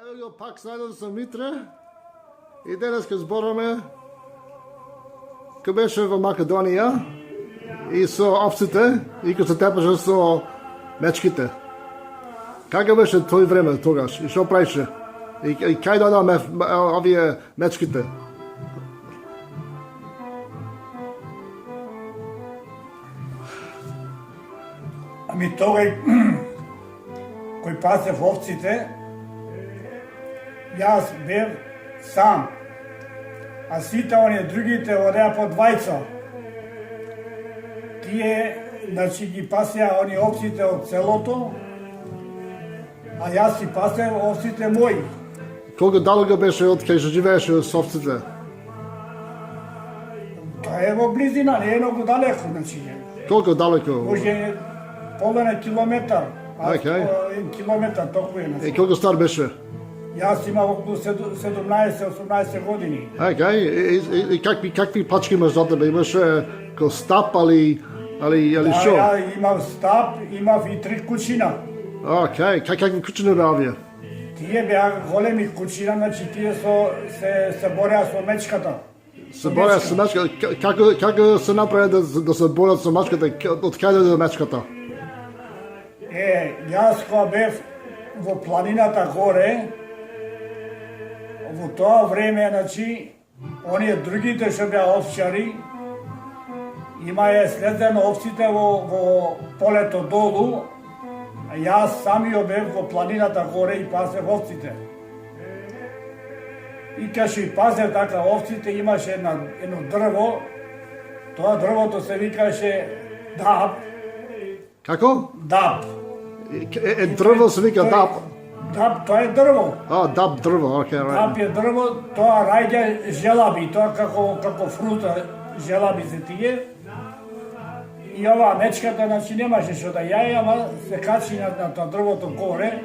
Evo ga pak заедно с Митре и денес збораме кога беше во Македонија и со овците и кога се тепаше со мечките. Како беше тој време тогаш и што правише? И кај дојдоа овие мечките? Ами тој кој пасе овците, јас бев сам, а сите оние другите одеа по двајца. Тие, значи, ги пасеа оние овците од селото, а јас си пасеа овците мои. Колку далеко беше од кај што живееше со овците? Тоа е во близина, не е многу далеко, значи. Колку далеко? Може половина километар. Океј. Километар толку е. И Значи. колку стар беше? Јас имам околу 17-18 години. Океј, и какви пачки имаш за тебе? Имаше ко стап али шо? Ја имав стап, имав и 3 кучина. Океј, какви кучини беа овие? Тие беа големи кучина, значи тие се бореа со мечката. Се бореа со мечката. Како се направи да се борат со мечката? Од каде дојде мечката? Јас кога бев во планината горе, во тоа време, значи, оние другите што беа овчари, имаја следено овците во полето долу, а јас самиот бев во планината горе и пасев овците. И кога што и пазев така овците, имаше едно дрво, тоа дрвото се викаше даб. Како? Даб. Дрво се вика даб. Даб, тоа е дрво. Даб дрво, океј, Даб е дрво, тоа раѓа желаби, тоа како фрута, желаби се тие. И оваа мечката, значи, немаше што да јаје, ама се качи на тоа дрвото горе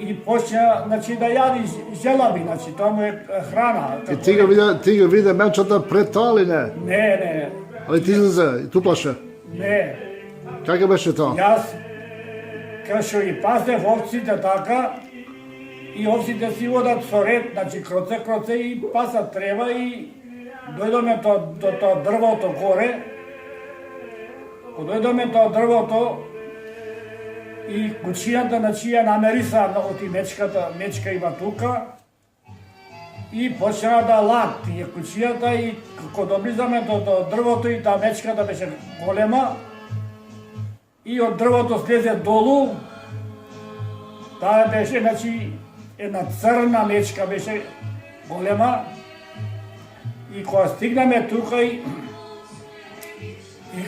и почна, значи, да јади желаби, значи, тоа му е храна. И ти го виде мечката пред тоа или не? Не. Али ти излезе, туплаше? Не. Како беше тоа? Јас, кога што ги пазев овците така, и овците си одат со ред, значи кроце и пасат трева и дојдоме до тоа дрвото горе. Кога дојдоме тоа дрвото и кучијата, значи, ја намериса од и мечка има тука и почна да лад тие кучијата и кога доблизаме до дрвото и таа мечката беше голема, и од дрвото слезе долу, таа беше, значи, една црна мечка беше голема, и кога стигнаме тука и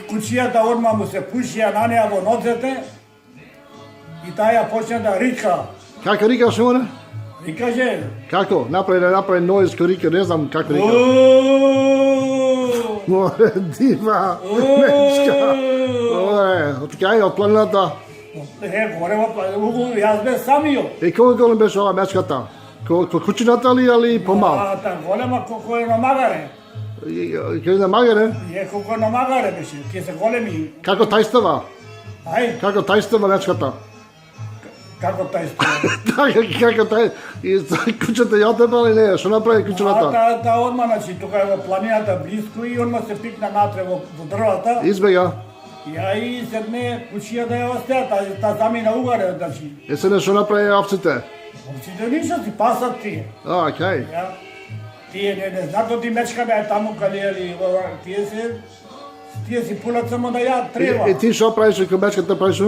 кучијата одма му се пушија на неа во ноцете, и таа ја почна да рика. Како рикаше она? Рикаше. Како? Направи ноиз ко рика, не знам како рика. Море, дива, мечка. Од кај, од планината? Горе во планината, јас бе самиот. И колку голем беше ова мечката? Ко кучината ли, али помал? Та голема колку е на магаре. Кај на магаре? Колку на магаре беше, тие се големи. Како тајстава? Ај? Како тајстава мечката? Како тајстава? Како тај... И кучата ја отепа ли не? Што направи кучината? Та одма, значи, тука е во планината близко и одма се пикна натре во дрвата. Избега. Ја и седне кучија да ја остеа, та замина угаре, значи. Е се нешто направи овците? Овците ништо си пасат тие. Океј. Тие не знаат оти мечка беа таму каде ели, тие си пулат само да ја треба. И ти што правиш кога мечката правиш?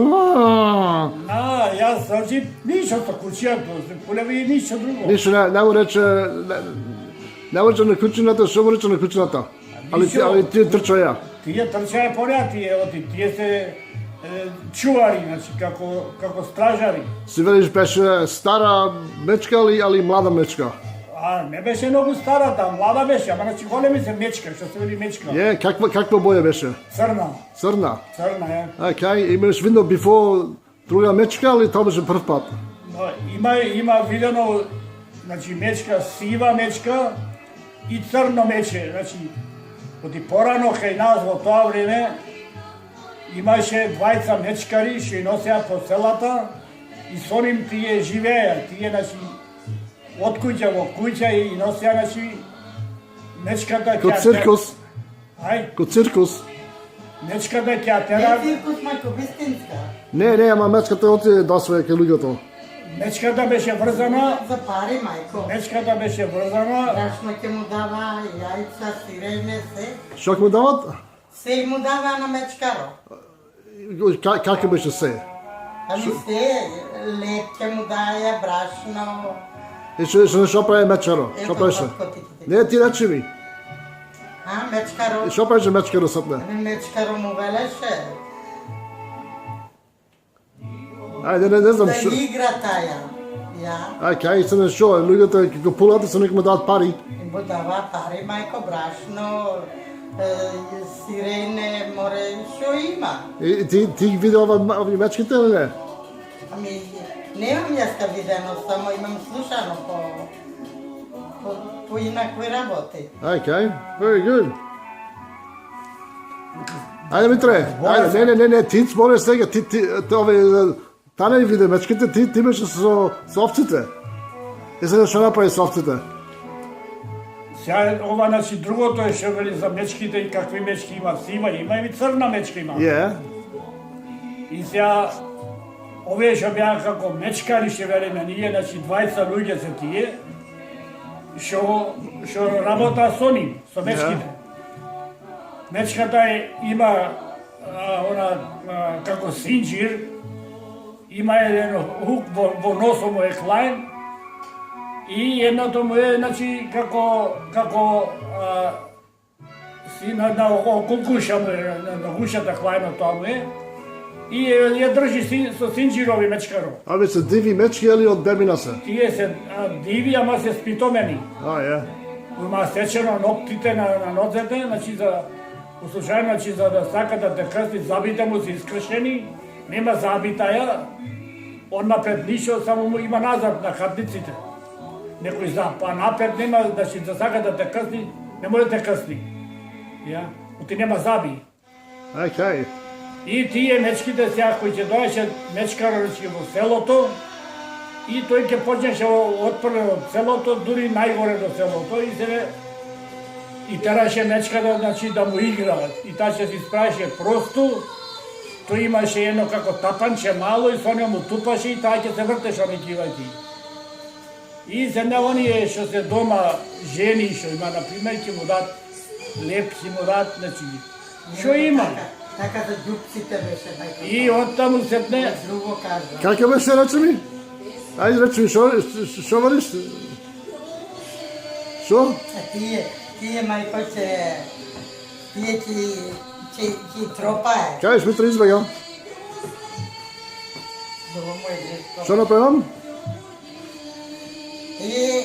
Јас, значи, ништо со кучијата, се пулеви и ништо друго. Ништо не му рече на кучината, што му рече на кучината? Али тие трчаја. Тие трчаја понеа, тие се чувари, значи, како стражари. Си велиш беше стара мечка али млада мечка? Не беше многу старата, млада беше, ама значи големи се мечка, што се вели мечка. Каква боја беше? Црна. Црна? Црна, Океј, имаш видно бифо друга мечка или тоа беше прв пат? Има видено, значи, мечка, сива мечка и црно мече, значи, оти порано кај нас во тоа време имаше двајца мечкари што носеа по селата и со ним тие живееа, тие значи од куќа во куќа и носеа значи мечката Ко циркус, Ај, ко циркус. мечката ќе тера, циркус, мајко, вистинска. Не, ама мечката оти да своја ке луѓето. мечката беше врзана, За пари, мајко. мечката беше врзана, Брашно ќе му дава јајца, сирење, се. Што ќе му дават? Се му дава на мечкаро. Како беше се? Ами се, леп ќе му даја, брашно. И што прави мечаро? Што правеше? Не, ти речи ми. А, мечкаро? И што правеше мечкаро сапне? Ами мечкаро му велеше. Ајде, не знам Да што. игра таја. Ја. Ај, кај се не што, луѓето ќе го пулат, се нека му дадат пари. И му дава пари, мајко, брашно, сирене, море, што има. И ти ги види овие мечките или не? Ами, немам јас ка видено, само имам слушано по инакви работи. Okay, very good. Ајде, Митре, ајде, не, ти збориш сега, ти овие, Тане виде мечките, ти беше со овците. И сега што направи со овците? Сега ова значи другото е што вели за мечките и какви мечки има. Сива има и црна мечка има. Е. И сега овие што беа како мечкари што велиме ние, значи 20 луѓе се тие што работа со нив, со мечките. Мечката има како синџир, има еден хук во носо му е клаен и едното му е значи како си на околгуша му е, на гушата клаено тоа му е и ја држи со синџирови мечкаро. Абе се диви мечки или од дебина се? Тие се диви, ама се спитомени. Е. Има сечено ноктите на нозете, значи за услушајно, значи за да сака да те крсти, забите му се искршени, нема забитаја, он напред нишо, само му има назад на хатниците. Некој за, па напред нема, значи за сака да те крсти, не може да те крсти. Ја, оти нема заби. Окей. И тие мечките сега кои ќе дојаше мечкар во селото и тој ќе почнеше отпрве од селото, дури најгоре до селото и се и тераше мечката значи да му игра и таа ќе се исправеше просто. Тој имаше едно како тапанче мало и со него му тупаше и таа ќе се вртеше некивајки. И за не оние што се дома жени што има на пример ќе му дат леп, ќе му дат значи што има. Така за ѓупците беше, мајко. И оттаму сетне Друго кажа. Како беше, речи ми? Ајде, речи ми, што вариш? Што? Тие мајко тие ќе тропае. Кажеш, Митре, избега. Дово му е близко. Што направам? И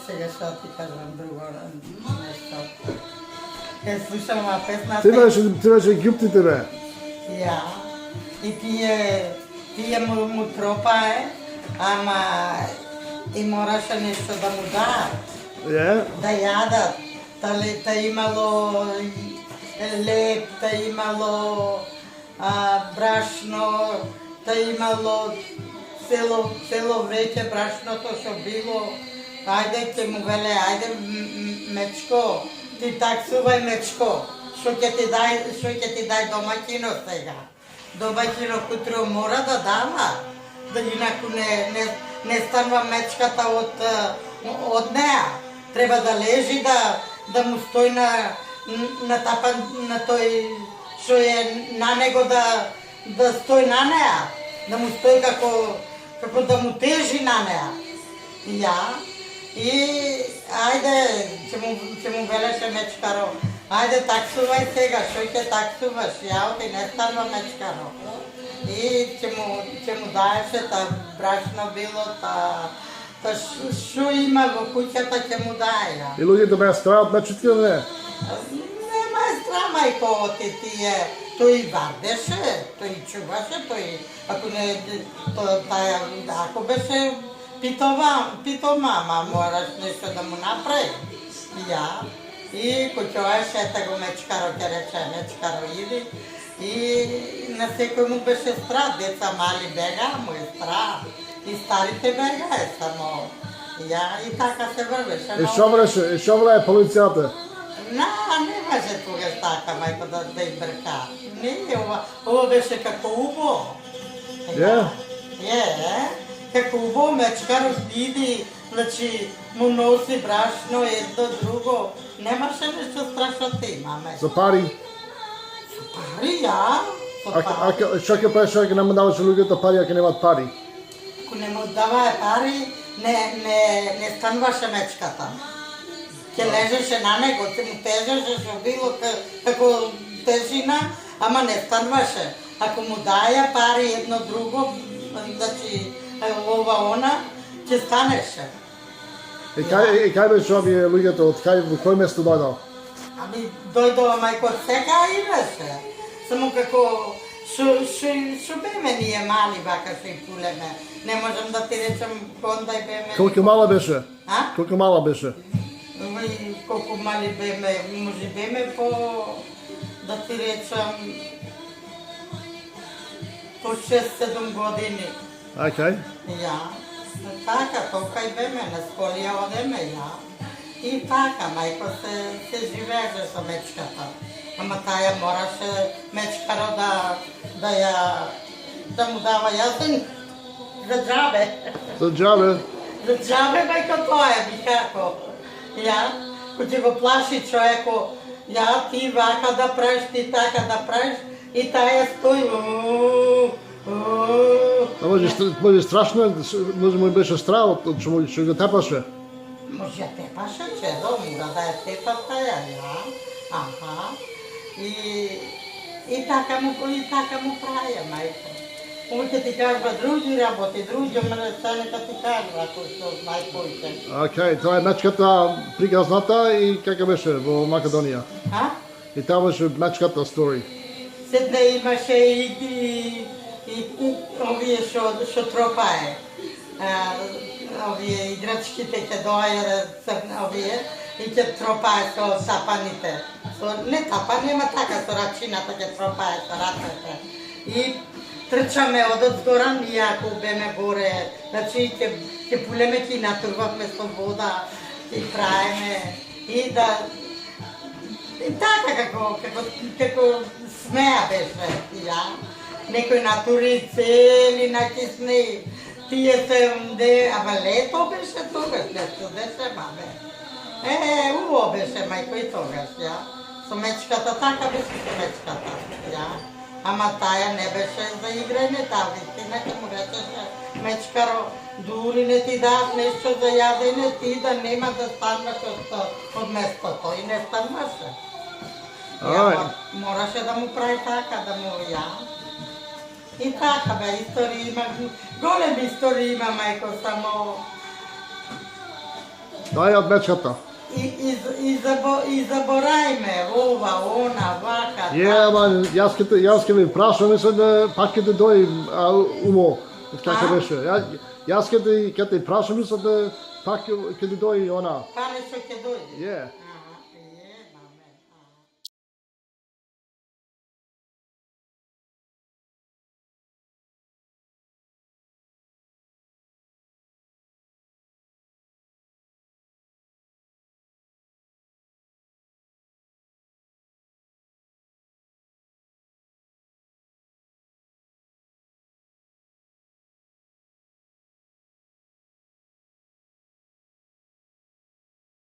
сега што ти кажам друго нешто. Ке слушам песната. Ти беше ѓуптите, бе. Ја. И тие му тропае, ама и мораше нешто да му даат. Да јадат. Та имало леп, та имало брашно, та имало цело веќе брашното што било. Ајде ќе му веле, ајде мечко, ти таксувај мечко. Што ќе ти дај домаќино сега? Домаќино кутро мора да дава, да инаку не станува мечката од неа. Треба да лежи, да му стои на тој што е на него да стои на неа, да му стои како да му тежи на неа. Ја, и ајде, ќе му велеше мечкаро, ајде таксувај сега, што ќе таксуваш, ја оти не станува мечкаро. И ќе му даеше та брашно било, та што има во куќата ќе му даја. И луѓето беа страват мечките, не? Нема е стра, мајко, оти тие. Тој вардеше, тој чуваше, ако не, ако беше питома, ама мораш нешто да му направи. Ја, И кучоеше го мечкаро, ќе рече, мечкаро иди. И на секој му беше страх, деца мали бега, му е страх. И старите бега е само. Ја и така се врвеше. И што вле полицијата? Не беше тогаш така, мајко, да им брка. Не, ова беше како убо. Како убо мечкаро иди, значи му носи брашно, едно, друго. Немаше нешто страшно те имаме. За пари? Пари, ја? Што ќе правиш ако не му даваш луѓето пари, ако немат пари? Ако не му давае пари, не стануваше мечката. Ќе лежеше на него, ќе му тежеше што било како тежина, ама не стануваше. Ако му даја пари едно друго, значи ова она, ќе станеше. И кај беше овие луѓето, од кој место дојдо? Ами дојдова мајко од сега и беше. Само како шо беме ние мали вака што и пулеме. Не можам да ти речем кондај беме. Колку мала беше? А? Колку мала беше? Колку мали беме, може беме по, да ти речем, по 6-7 години. Окей. Ја. Така, толка и беме, на школија одеме, ја. И така, мајко се живееше со мечката. Ама таја мораше мечкаро да му дава јазен за џабе. За џабе? За џабе, мајко, тоа е, би како. Ја, кој ќе го плаши човеко, ја, ти вака да правиш, ти така да правиш, и таја стои, Може страшно, може му беше страх, што го тепаше. Може тепаше, че мора да е тепата ја, аха. И така му праја, мајко. Оќе ти кажва други работи, други, ама не стане да ти кажва, ако што најпојте. Окей, тоа е мечката приказната и како беше во Македонија. А? И таа беше мечката стори. Седне имаше и овие што тропае. Овие играчките ќе доаѓа овие и ќе тропае со сапаните. Не тапани, ама така со рачината ќе тропае со рацете. И трчаме одзгоран и ако беме горе, значи ќе пулеме, ќе натурвавме со вода, ќе праеме и да... И така како смеа беше, ја. Некој натури цели накисни, тие се ама лето беше тогаш, нешто беше, бабе. Убаво беше, мајко, и тогаш, ја. Со мечката, така беше со мечката, ја. Ама таја не беше за играње, таа вистина ќе му речеше мечкаро, дури не ти дадат нешто за јадење, ти да нема да станваш од местото и не станваше. Мораше да му прави така, да му ја. И така бе, истории има, големи истории има, мајко, само... Тоа е од мечката. И заборајме, ова, она, вака, Ама јас ќе ви прашам, мислам да пак ќе дојде умо, како беше. Јас ќе те прашам, мислам да пак ќе дојде она. па нешто ќе дојде.